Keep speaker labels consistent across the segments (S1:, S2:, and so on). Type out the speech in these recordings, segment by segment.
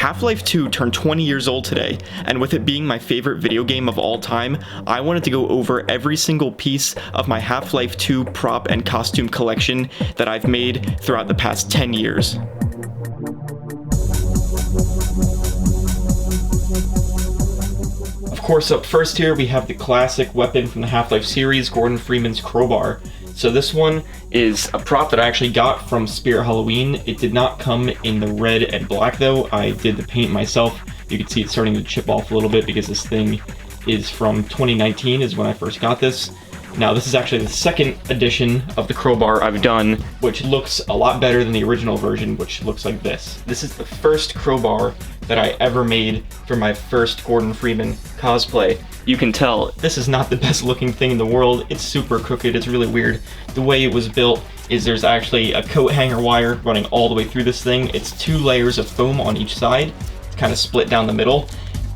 S1: Half-Life 2 turned 20 years old today, and with it being my favorite video game of all time, I wanted to go over every single piece of my Half-Life 2 prop and costume collection that I've made throughout the past 10 years. Of course, up first here we have the classic weapon from the Half-Life series, Gordon Freeman's crowbar. So this one is a prop that I actually got from Spirit Halloween. It did not come in the red and black though. I did the paint myself. You can see it's starting to chip off a little bit because this thing is from 2019 is when I first got this. Now this is actually the second edition of the crowbar I've done, which looks a lot better than the original version, which looks like this. This is the first crowbar that I ever made for my first Gordon Freeman cosplay. You can tell this is not the best looking thing in the world. It's super crooked, it's really weird. The way it was built is there's actually a coat hanger wire running all the way through this thing. It's 2 layers of foam on each side. It's kind of split down the middle.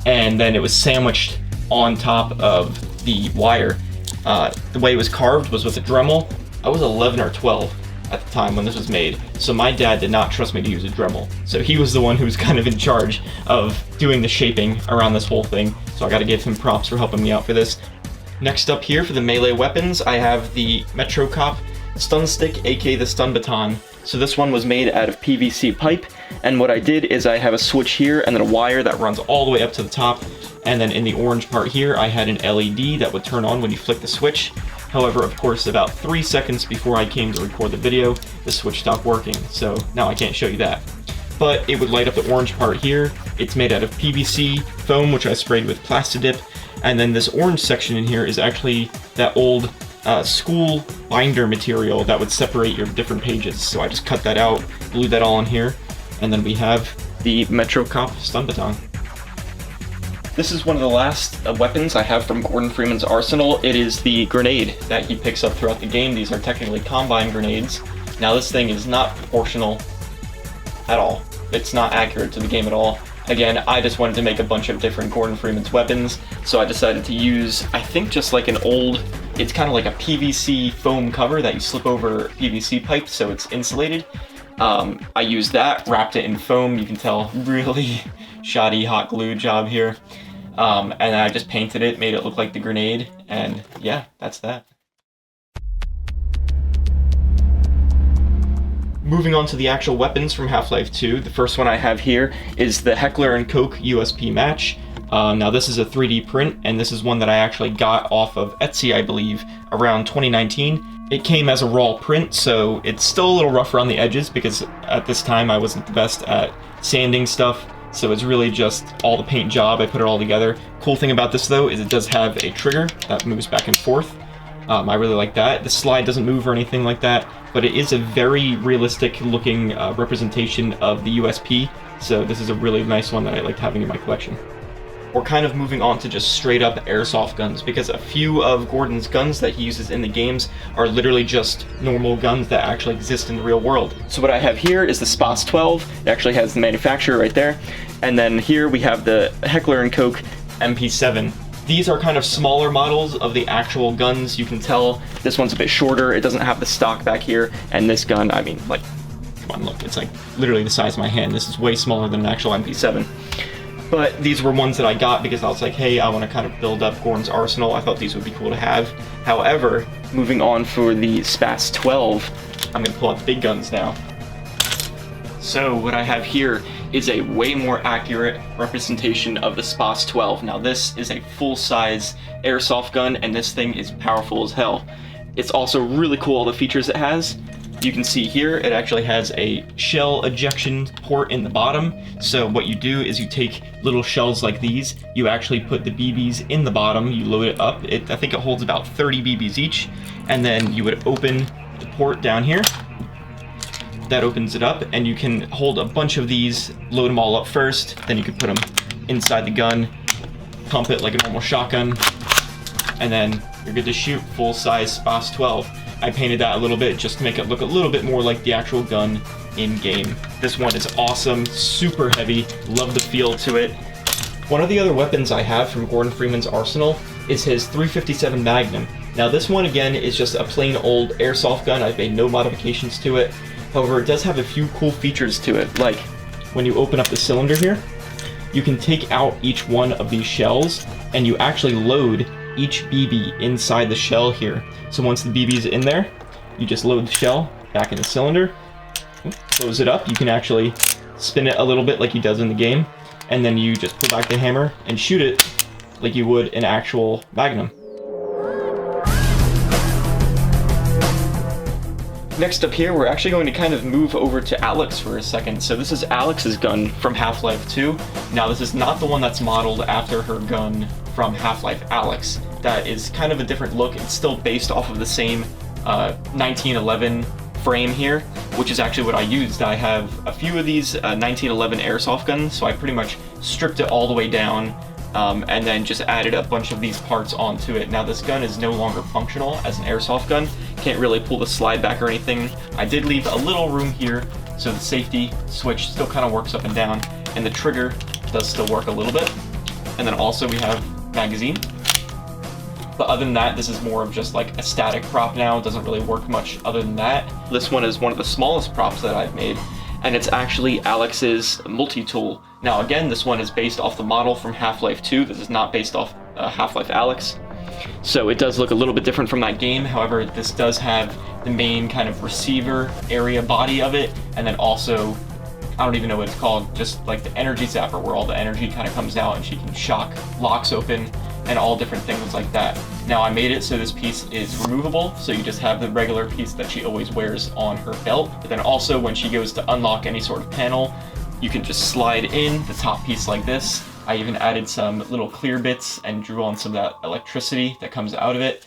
S1: And then it was sandwiched on top of the wire. The way it was carved was with a Dremel. I was 11 or 12 at the time when this was made, so my dad did not trust me to use a Dremel. So he was the one who was kind of in charge of doing the shaping around this whole thing, so I gotta give him props for helping me out for this. Next up here for the melee weapons, I have the Metro Cop Stun Stick, aka the Stun Baton. So this one was made out of PVC pipe, and what I did is I have a switch here and then a wire that runs all the way up to the top, and then in the orange part here I had an LED that would turn on when you flick the switch. However, of course, about 3 seconds before I came to record the video, the switch stopped working, so now I can't show you that. But it would light up the orange part here. It's made out of PVC foam, which I sprayed with Plastidip, and then this orange section in here is actually that old school binder material that would separate your different pages. So I just cut that out, glued that all in here, and then we have the Metro Cop Stun Baton. This is one of the last weapons I have from Gordon Freeman's arsenal. It is the grenade that he picks up throughout the game. These are technically combine grenades. Now this thing is not proportional at all. It's not accurate to the game at all. Again, I just wanted to make a bunch of different Gordon Freeman's weapons, so I decided to use, I think, just like an old, it's kind of like a PVC foam cover that you slip over PVC pipe so it's insulated. I used that, wrapped it in foam. You can tell really shoddy hot glue job here. And I just painted it, made it look like the grenade, and yeah, that's that. Moving on to the actual weapons from Half-Life 2, the first one I have here is the Heckler & Koch USP Match. Now this is a 3D print, and this is one that I actually got off of Etsy, I believe, around 2019. It came as a raw print, so it's still a little rough around the edges because at this time I wasn't the best at sanding stuff, so it's really just all the paint job. I put it all together. Cool thing about this though is it does have a trigger that moves back and forth. I really like that. The slide doesn't move or anything like that, but it is a very realistic looking representation of the USP, so this is a really nice one that I liked having in my collection. We're kind of moving on to just straight up airsoft guns, because a few of Gordon's guns that he uses in the games are literally just normal guns that actually exist in the real world. So what I have here is the Spots 12. It actually has the manufacturer right there. And then here we have the Heckler & Koch MP7. These are kind of smaller models of the actual guns. You can tell this one's a bit shorter. It doesn't have the stock back here. And this gun, I mean, like, come on, look, it's like literally the size of my hand. This is way smaller than an actual MP7. But these were ones that I got because I was like, hey, I want to kind of build up Gordon's arsenal. I thought these would be cool to have. However, moving on for the Spots 12, I'm going to pull out the big guns now. So what I have here is a way more accurate representation of the Spots 12. Now this is a full-size airsoft gun, and this thing is powerful as hell. It's also really cool, all the features it has. You can see here, it actually has a shell ejection port in the bottom. So what you do is you take little shells like these, you actually put the BBs in the bottom, you load it up. I think it holds about 30 BBs each, and then you would open the port down here. That opens it up, and you can hold a bunch of these, load them all up first, then you can put them inside the gun, pump it like a normal shotgun, and then you're good to shoot full-size Spots 12. I painted that a little bit just to make it look a little bit more like the actual gun in-game. This one is awesome, super heavy, love the feel to it. One of the other weapons I have from Gordon Freeman's arsenal is his .357 Magnum. Now this one again is just a plain old airsoft gun. I've made no modifications to it. However, it does have a few cool features to it, like when you open up the cylinder here, you can take out each one of these shells and you actually load each BB inside the shell here. So once the BB is in there, you just load the shell back in the cylinder, close it up. You can actually spin it a little bit like he does in the game, and then you just pull back the hammer and shoot it like you would an actual Magnum. Next up here, we're actually going to kind of move over to Alyx for a second. So this is Alyx's gun from Half-Life 2. Now this is not the one that's modeled after her gun from Half-Life Alyx. That is kind of a different look. It's still based off of the same 1911 frame here, which is actually what I used. I have a few of these 1911 airsoft guns, so I pretty much stripped it all the way down and then just added a bunch of these parts onto it. Now this gun is no longer functional as an airsoft gun. Can't really pull the slide back or anything. I did leave a little room here, so the safety switch still kind of works up and down, and the trigger does still work a little bit. And then also we have magazine. But other than that, this is more of just like a static prop now. It doesn't really work much other than that. This one is one of the smallest props that I've made, and it's actually Alyx's multi-tool. Now again, this one is based off the model from Half-Life 2. This is not based off Half-Life Alyx. So it does look a little bit different from that game. However, this does have the main kind of receiver area body of it, and then also, I don't even know what it's called, just like the energy zapper where all the energy kind of comes out and she can shock locks open and all different things like that. Now I made it so this piece is removable, so you just have the regular piece that she always wears on her belt. But then also when she goes to unlock any sort of panel, you can just slide in the top piece like this. I even added some little clear bits and drew on some of that electricity that comes out of it.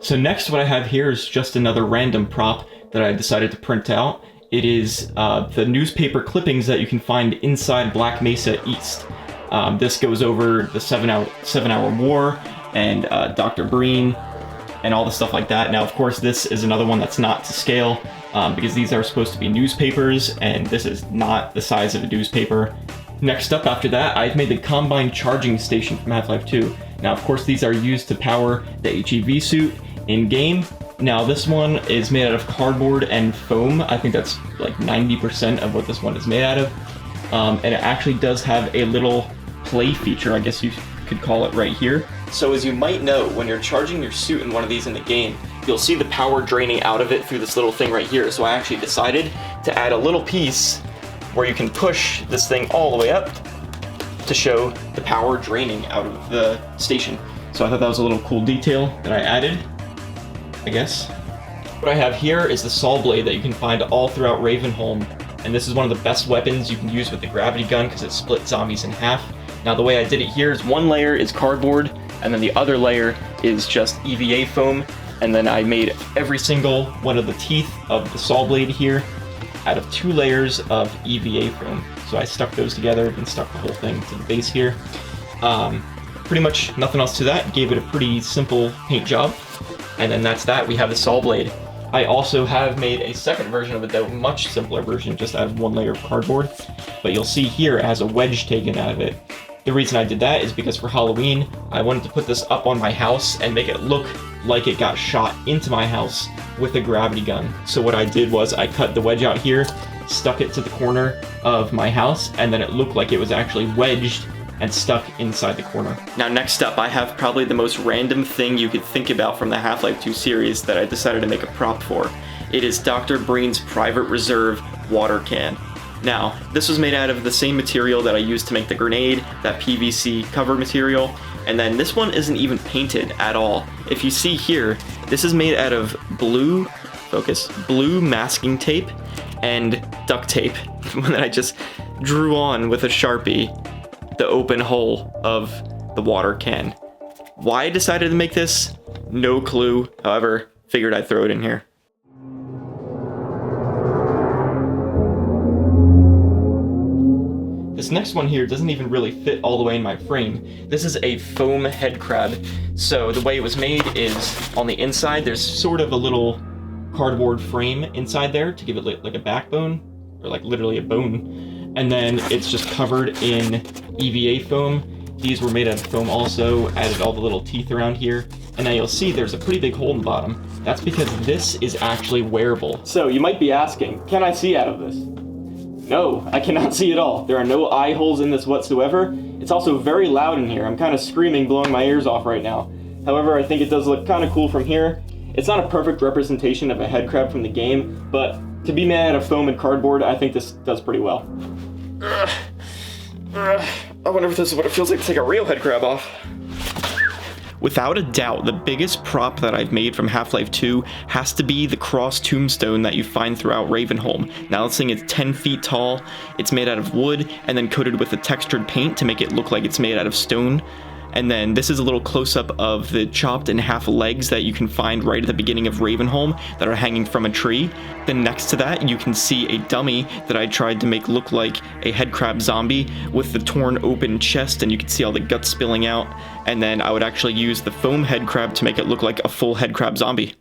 S1: So next what I have here is just another random prop that I decided to print out. It is the newspaper clippings that you can find inside Black Mesa East. This goes over the 7-hour war and Dr. Breen and all the stuff like that. Now, of course, this is another one that's not to scale because these are supposed to be newspapers, and this is not the size of a newspaper. Next up after that, I've made the Combine charging station from Half-Life 2. Now, of course, these are used to power the HEV suit in-game. Now, this one is made out of cardboard and foam. I think that's like 90% of what this one is made out of. And it actually does have a little play feature, I guess you could call it, right here. So as you might know, when you're charging your suit in one of these in the game, you'll see the power draining out of it through this little thing right here. So I actually decided to add a little piece where you can push this thing all the way up to show the power draining out of the station. So I thought that was a little cool detail that I added, I guess. What I have here is the saw blade that you can find all throughout Ravenholm, and this is one of the best weapons you can use with the gravity gun because it splits zombies in half. Now the way I did it here is one layer is cardboard, and then the other layer is just EVA foam, and then I made every single one of the teeth of the saw blade here out of 2 layers of EVA foam. So I stuck those together and stuck the whole thing to the base here. Pretty much nothing else to that. Gave it a pretty simple paint job. And then that's that. We have the saw blade. I also have made a second version of it, though, much simpler version, just out of 1 layer of cardboard. But you'll see here it has a wedge taken out of it. The reason I did that is because for Halloween, I wanted to put this up on my house and make it look like it got shot into my house with a gravity gun. So what I did was I cut the wedge out here, stuck it to the corner of my house, and then it looked like it was actually wedged and stuck inside the corner. Now next up, I have probably the most random thing you could think about from the Half-Life 2 series that I decided to make a prop for. It is Dr. Breen's Private Reserve water can. Now, this was made out of the same material that I used to make the grenade, that PVC cover material, and then this one isn't even painted at all. If you see here, this is made out of blue masking tape and duct tape that I just drew on with a Sharpie the open hole of the water can. Why I decided to make this? No clue. However, figured I'd throw it in here. This next one here doesn't even really fit all the way in my frame. This is a foam head crab. So the way it was made is on the inside, there's sort of a little cardboard frame inside there to give it like a backbone, or like literally a bone. And then it's just covered in EVA foam, These were made out of foam also, added all the little teeth around here. And now you'll see there's a pretty big hole in the bottom. That's because this is actually wearable. So you might be asking, can I see out of this? No, I cannot see at all. There are no eye holes in this whatsoever. It's also very loud in here. I'm kind of screaming, blowing my ears off right now. However, I think it does look kind of cool from here. It's not a perfect representation of a head crab from the game, but to be made out of foam and cardboard, I think this does pretty well. I wonder if this is what it feels like to take a real head crab off. Without a doubt, the biggest prop that I've made from Half-Life 2 has to be the cross tombstone that you find throughout Ravenholm. Now this thing is 10 feet tall, it's made out of wood, and then coated with a textured paint to make it look like it's made out of stone. And then this is a little close-up of the chopped in half legs that you can find right at the beginning of Ravenholm that are hanging from a tree. Then next to that, you can see a dummy that I tried to make look like a head crab zombie with the torn open chest, and you can see all the guts spilling out. And then I would actually use the foam head crab to make it look like a full head crab zombie.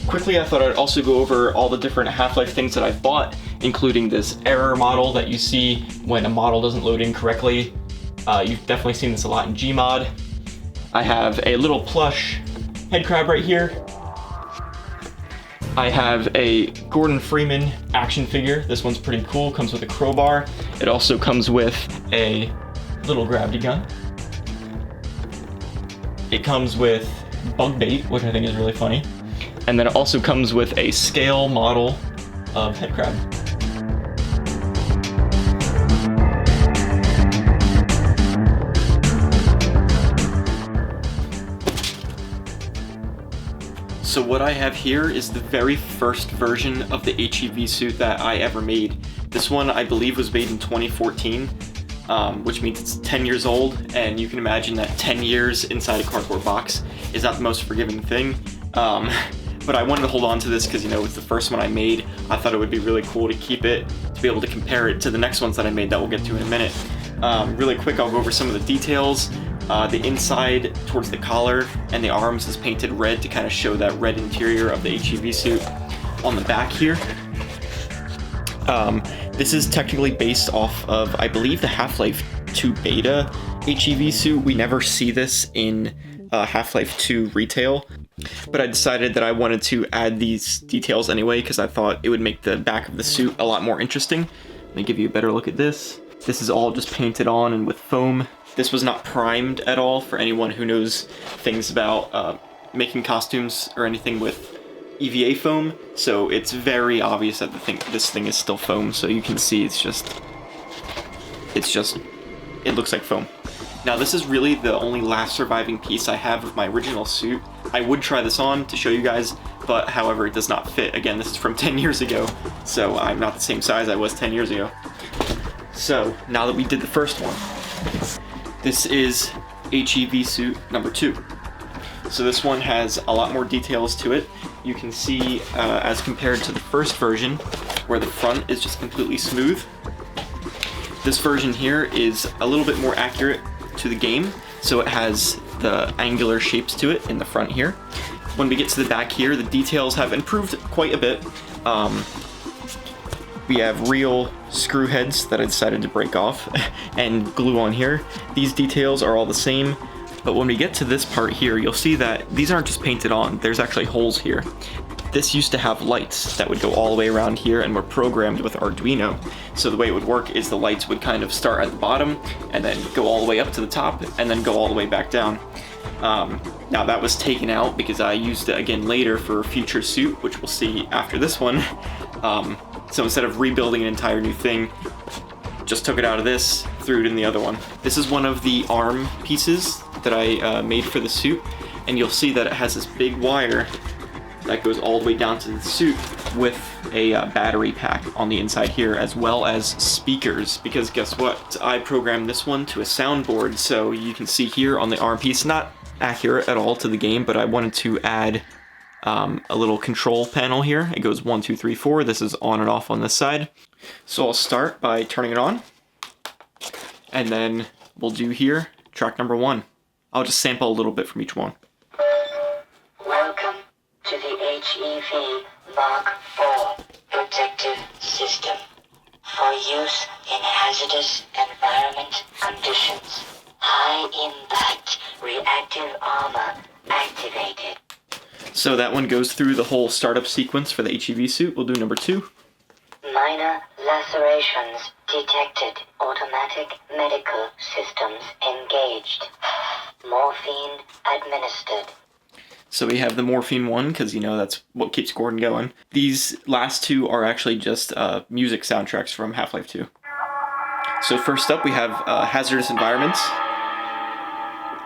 S1: Quickly, I thought I'd also go over all the different Half-Life things that I've bought, including this error model that you see when a model doesn't load in correctly. You've definitely seen this a lot in Gmod. I have a little plush head crab right here. I have a Gordon Freeman action figure. This one's pretty cool, comes with a crowbar. It also comes with a little gravity gun. It comes with bug bait, which I think is really funny. And then it also comes with a scale model of head crab. So what I have here is the very first version of the HEV suit that I ever made. This one I believe was made in 2014, which means it's 10 years old, and you can imagine that 10 years inside a cardboard box is not the most forgiving thing. But I wanted to hold on to this because, you know, it's the first one I made. I thought it would be really cool to keep it, to be able to compare it to the next ones that I made that we'll get to in a minute. Really quick, I'll go over some of the details. The inside towards the collar and the arms is painted red to kind of show that red interior of the HEV suit. On the back here, this is technically based off of, I believe, the Half-Life 2 beta HEV suit. We never see this in Half-Life 2 retail, but I decided that I wanted to add these details anyway because I thought it would make the back of the suit a lot more interesting. Let me give you a better look at this. This is all just painted on and with foam. This was not primed at all for anyone who knows things about making costumes or anything with EVA foam, so it's very obvious that this thing is still foam, so you can see it looks like foam. Now this is really the only last surviving piece I have of my original suit. I would try this on to show you guys, but however it does not fit. Again, this is from 10 years ago, so I'm not the same size I was 10 years ago. So now that we did the first one, this is HEV suit number 2. So this one has a lot more details to it. You can see as compared to the first version, where the front is just completely smooth, this version here is a little bit more accurate to the game, so it has the angular shapes to it in the front here. When we get to the back here, the details have improved quite a bit. We have real screw heads that I decided to break off and glue on here. These details are all the same, but when we get to this part here, you'll see that these aren't just painted on, there's actually holes here. This used to have lights that would go all the way around here and were programmed with Arduino. So the way it would work is the lights would kind of start at the bottom and then go all the way up to the top and then go all the way back down. Now that was taken out because I used it again later for a future suit, which we'll see after this one. So instead of rebuilding an entire new thing, just took it out of this, threw it in the other one. This is one of the arm pieces that I made for the suit, and you'll see that it has this big wire that goes all the way down to the suit with a battery pack on the inside here, as well as speakers, because guess what? I programmed this one to a soundboard, so you can see here on the arm piece, not accurate at all to the game, but I wanted to add a little control panel here. It goes 1, 2, 3, 4. This is on and off on this side. So I'll start by turning it on, and then we'll do here track number 1. I'll just sample a little bit from each one.
S2: Welcome to the HEV Mark IV Protective System. for use in hazardous environment conditions. High impact reactive armor activated.
S1: So that one goes through the whole startup sequence for the HEV suit. We'll do number 2.
S2: Minor lacerations detected. Automatic medical systems engaged. Morphine administered.
S1: So we have the morphine one, because you know that's what keeps Gordon going. These last 2 are actually just music soundtracks from Half-Life 2. So first up we have Hazardous Environments.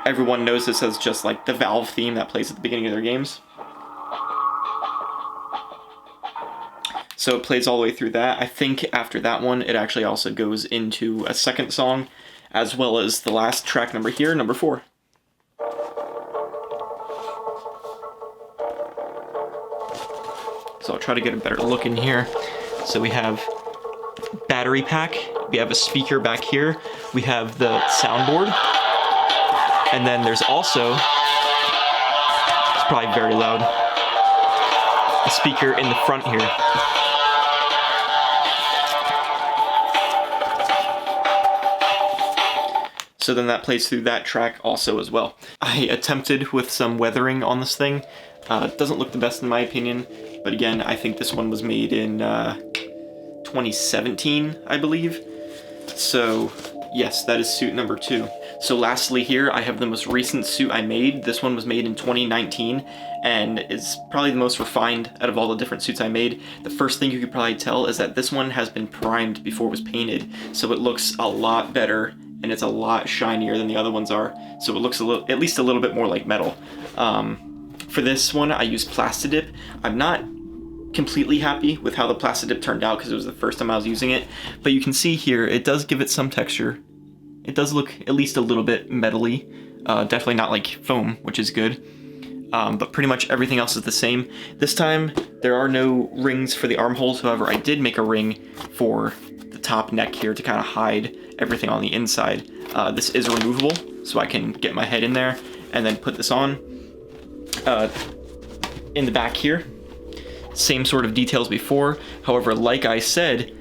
S1: Everyone knows this as just like the Valve theme that plays at the beginning of their games. So it plays all the way through that. I think after that one, it actually also goes into a second song, as well as the last track number here, number 4. So I'll try to get a better look in here. So we have battery pack, we have a speaker back here, we have the soundboard, and then there's also, it's probably very loud, a speaker in the front here. So then that plays through that track also as well. I attempted with some weathering on this thing. It doesn't look the best in my opinion, but again, I think this one was made in 2017, I believe. So yes, that is suit number 2. So lastly here, I have the most recent suit I made. This one was made in 2019 and is probably the most refined out of all the different suits I made. The first thing you could probably tell is that this one has been primed before it was painted, so it looks a lot better and it's a lot shinier than the other ones are. So it looks at least a little bit more like metal. For this one, I used Plastidip. I'm not completely happy with how the Plastidip turned out because it was the first time I was using it, but you can see here, it does give it some texture. It does look at least a little bit metally. Definitely not like foam, which is good. But pretty much everything else is the same. This time, there are no rings for the armholes. However, I did make a ring for the top neck here to kind of hide everything on the inside. This is removable, so I can get my head in there and then put this on. In the back here, same sort of details before. However, like I said,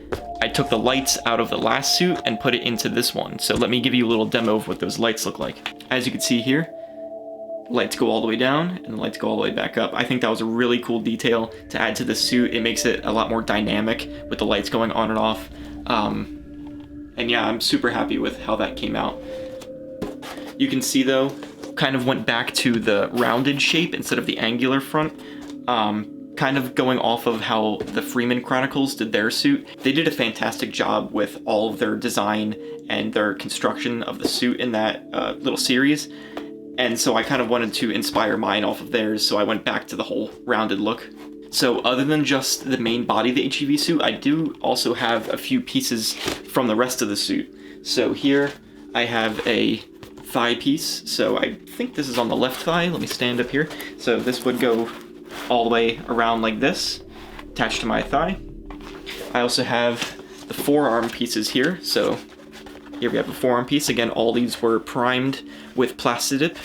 S1: I took the lights out of the last suit and put it into this one. So let me give you a little demo of what those lights look like. As you can see here, lights go all the way down and the lights go all the way back up. I think that was a really cool detail to add to the suit. It makes it a lot more dynamic with the lights going on and off. And yeah, I'm super happy with how that came out. You can see though, kind of went back to the rounded shape instead of the angular front. Kind of going off of how the Freeman Chronicles did their suit. They did a fantastic job with all of their design and their construction of the suit in that little series. And so I kind of wanted to inspire mine off of theirs, so I went back to the whole rounded look. So other than just the main body of the HEV suit, I do also have a few pieces from the rest of the suit. So here I have a thigh piece. So I think this is on the left thigh. Let me stand up here. So this would go all the way around like this, attached to my thigh. I also have the forearm pieces here. So here we have a forearm piece. Again, all these were primed with Plastidip.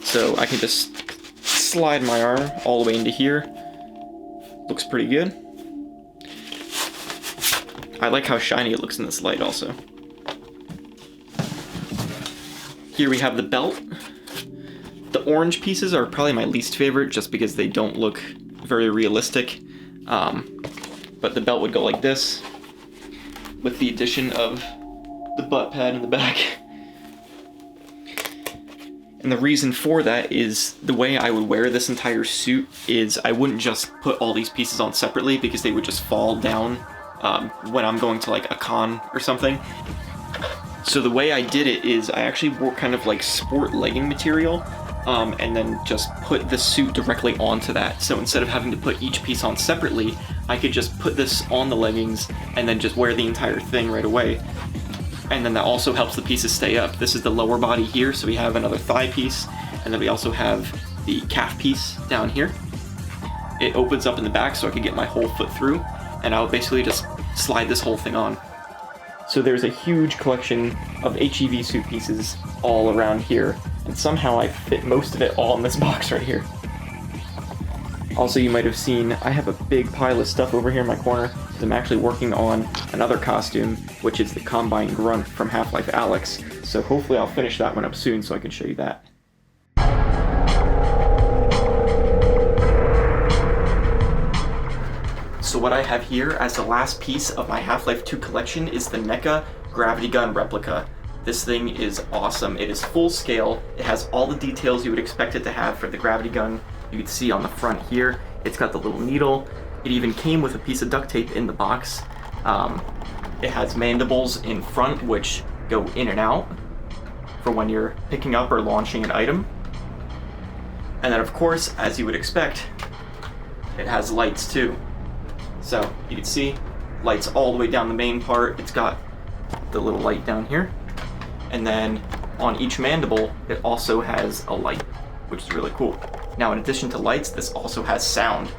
S1: So I can just slide my arm all the way into here. Looks pretty good. I like how shiny it looks in this light also. Here we have the belt. The orange pieces are probably my least favorite just because they don't look very realistic. But the belt would go like this with the addition of the butt pad in the back. And the reason for that is the way I would wear this entire suit is I wouldn't just put all these pieces on separately because they would just fall down when I'm going to like a con or something. So the way I did it is I actually wore kind of like sport legging material and then just put the suit directly onto that. So instead of having to put each piece on separately, I could just put this on the leggings and then just wear the entire thing right away. And then that also helps the pieces stay up. This is the lower body here, so we have another thigh piece, and then we also have the calf piece down here. It opens up in the back so I can get my whole foot through, and I'll basically just slide this whole thing on. So there's a huge collection of HEV suit pieces all around here, and somehow I fit most of it all in this box right here. Also, you might have seen I have a big pile of stuff over here in my corner because I'm actually working on another costume, which is the Combine Grunt from Half-Life Alyx. So hopefully I'll finish that one up soon so I can show you that. So what I have here as the last piece of my Half-Life 2 collection is the NECA Gravity Gun replica. This thing is awesome. It is full scale. It has all the details you would expect it to have for the gravity gun. You can see on the front here, it's got the little needle. It even came with a piece of duct tape in the box. It has mandibles in front which go in and out for when you're picking up or launching an item. And then of course, as you would expect, it has lights too. So you can see lights all the way down the main part. It's got the little light down here. And then on each mandible, it also has a light, which is really cool. Now, in addition to lights, this also has sound.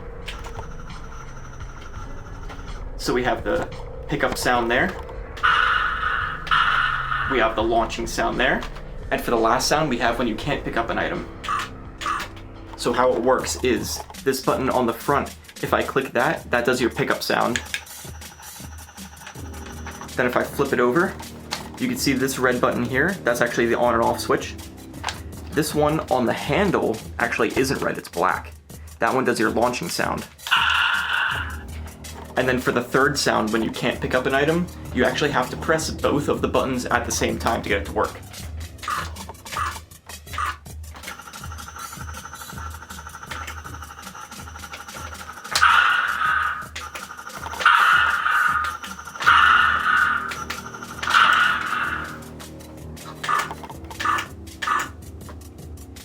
S1: So we have the pickup sound there. We have the launching sound there. And for the last sound, we have when you can't pick up an item. So how it works is this button on the front, if I click that, that does your pickup sound. Then if I flip it over, you can see this red button here, that's actually the on and off switch. This one on the handle actually isn't red, it's black. That one does your launching sound. And then for the third sound, when you can't pick up an item, you actually have to press both of the buttons at the same time to get it to work.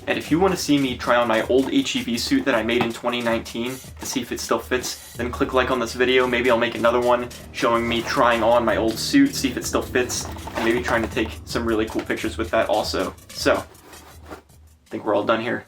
S1: And if you want to see me try on my old HEV suit that I made in 2019 to see if it still fits, then click like on this video. Maybe I'll make another one showing me trying on my old suit, see if it still fits, and maybe trying to take some really cool pictures with that also. So, I think we're all done here.